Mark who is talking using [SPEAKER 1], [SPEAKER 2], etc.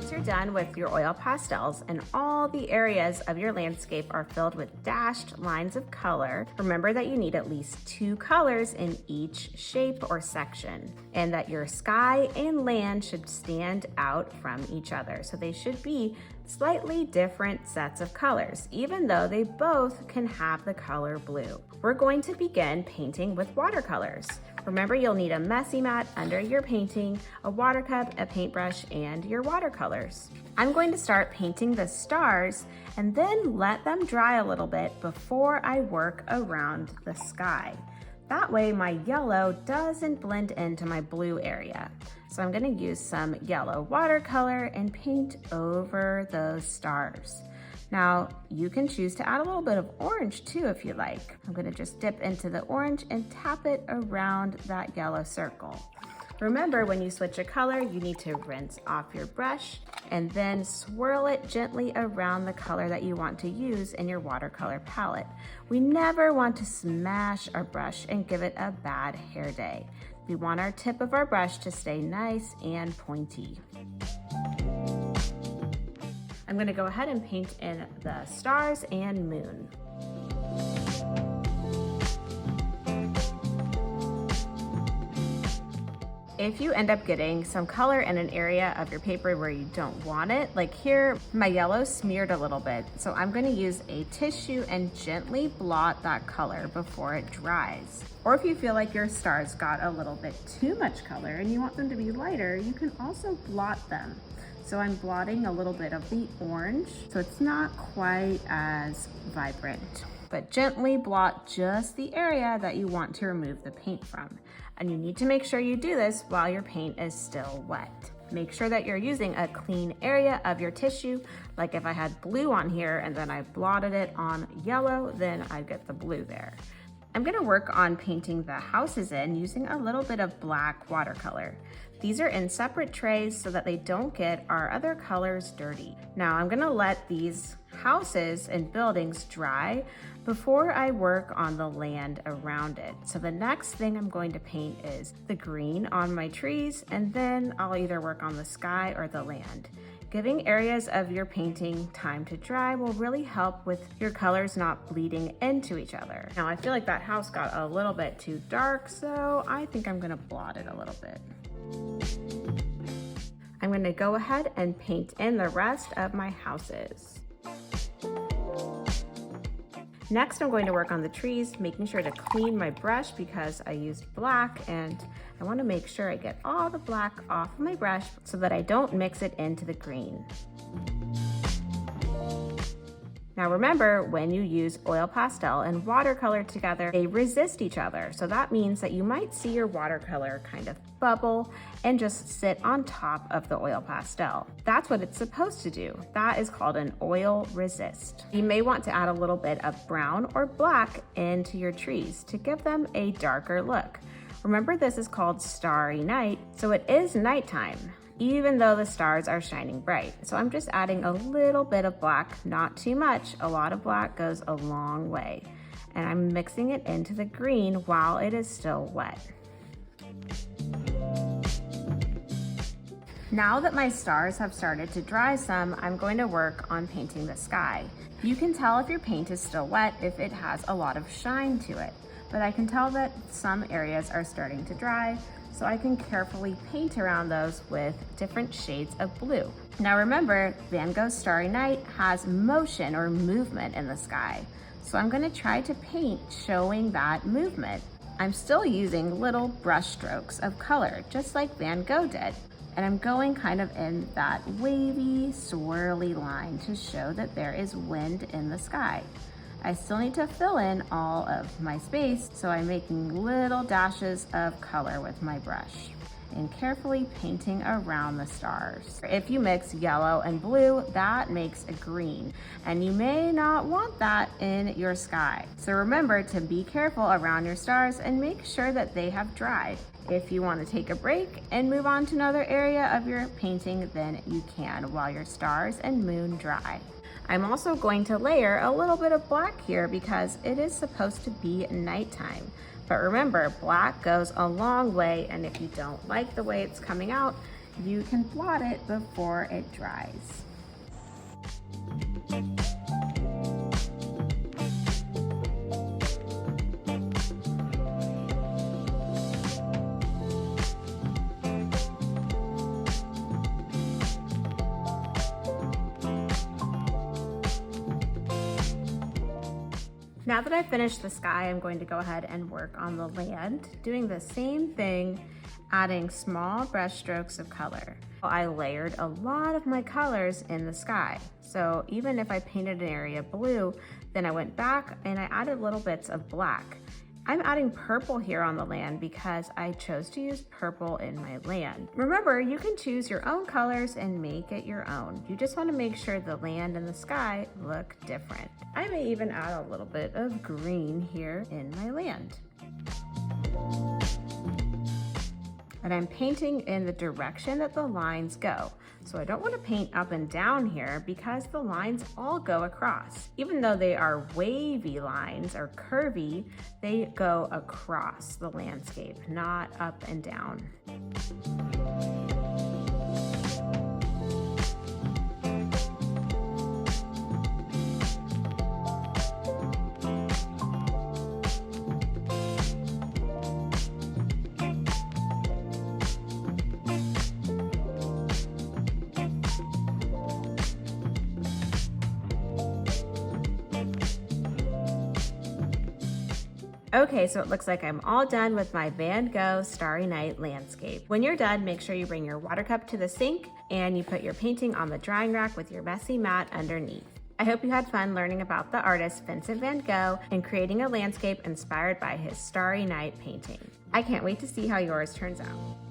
[SPEAKER 1] Once you're done with your oil pastels and all the areas of your landscape are filled with dashed lines of color, remember that you need at least 2 colors in each shape or section, and that your sky and land should stand out from each other. So they should be slightly different sets of colors, even though they both can have the color blue. We're going to begin painting with watercolors. Remember, you'll need a messy mat under your painting, a water cup, a paintbrush, and your watercolors. I'm going to start painting the stars and then let them dry a little bit before I work around the sky. That way my yellow doesn't blend into my blue area. So I'm going to use some yellow watercolor and paint over those stars. Now, you can choose to add a little bit of orange too if you like. I'm gonna just dip into the orange and tap it around that yellow circle. Remember, when you switch a color, you need to rinse off your brush and then swirl it gently around the color that you want to use in your watercolor palette. We never want to smash our brush and give it a bad hair day. We want our tip of our brush to stay nice and pointy. I'm gonna go ahead and paint in the stars and moon. If you end up getting some color in an area of your paper where you don't want it, like here, my yellow smeared a little bit, so I'm gonna use a tissue and gently blot that color before it dries. Or if you feel like your stars got a little bit too much color and you want them to be lighter, you can also blot them. So I'm blotting a little bit of the orange, so it's not quite as vibrant. But gently blot just the area that you want to remove the paint from. And you need to make sure you do this while your paint is still wet. Make sure that you're using a clean area of your tissue. Like if I had blue on here and then I blotted it on yellow, then I'd get the blue there. I'm gonna work on painting the houses in using a little bit of black watercolor. These are in separate trays so that they don't get our other colors dirty. Now I'm gonna let these houses and buildings dry before I work on the land around it. So the next thing I'm going to paint is the green on my trees, and then I'll either work on the sky or the land. Giving areas of your painting time to dry will really help with your colors not bleeding into each other. Now I feel like that house got a little bit too dark, so I think I'm gonna blot it a little bit. I'm gonna go ahead and paint in the rest of my houses. Next, I'm going to work on the trees, making sure to clean my brush because I used black, and I want to make sure I get all the black off of my brush so that I don't mix it into the green. Now remember, when you use oil pastel and watercolor together, they resist each other. So that means that you might see your watercolor kind of bubble and just sit on top of the oil pastel. That's what it's supposed to do. That is called an oil resist. You may want to add a little bit of brown or black into your trees to give them a darker look. Remember, this is called starry night, so it is nighttime, even though the stars are shining bright. So I'm just adding a little bit of black, not too much. A lot of black goes a long way. And I'm mixing it into the green while it is still wet. Now that my stars have started to dry some, I'm going to work on painting the sky. You can tell if your paint is still wet if it has a lot of shine to it, but I can tell that some areas are starting to dry, so I can carefully paint around those with different shades of blue. Now remember, Van Gogh's Starry Night has motion or movement in the sky, so I'm gonna try to paint showing that movement. I'm still using little brush strokes of color, just like Van Gogh did. And I'm going kind of in that wavy, swirly line to show that there is wind in the sky. I still need to fill in all of my space, so I'm making little dashes of color with my brush and carefully painting around the stars. If you mix yellow and blue, that makes a green, and you may not want that in your sky. So remember to be careful around your stars and make sure that they have dried. If you want to take a break and move on to another area of your painting, then you can while your stars and moon dry. I'm also going to layer a little bit of black here because it is supposed to be nighttime. But remember, black goes a long way, and if you don't like the way it's coming out, you can blot it before it dries. Now that I've finished the sky, I'm going to go ahead and work on the land, doing the same thing, adding small brush strokes of color. I layered a lot of my colors in the sky. So even if I painted an area blue, then I went back and I added little bits of black. I'm adding purple here on the land because I chose to use purple in my land. Remember, you can choose your own colors and make it your own. You just want to make sure the land and the sky look different. I may even add a little bit of green here in my land. And I'm painting in the direction that the lines go. So I don't want to paint up and down here because the lines all go across. Even though they are wavy lines or curvy, they go across the landscape, not up and down. Okay, so it looks like I'm all done with my Van Gogh Starry Night landscape. When you're done, make sure you bring your water cup to the sink and you put your painting on the drying rack with your messy mat underneath. I hope you had fun learning about the artist Vincent van Gogh and creating a landscape inspired by his Starry Night painting. I can't wait to see how yours turns out.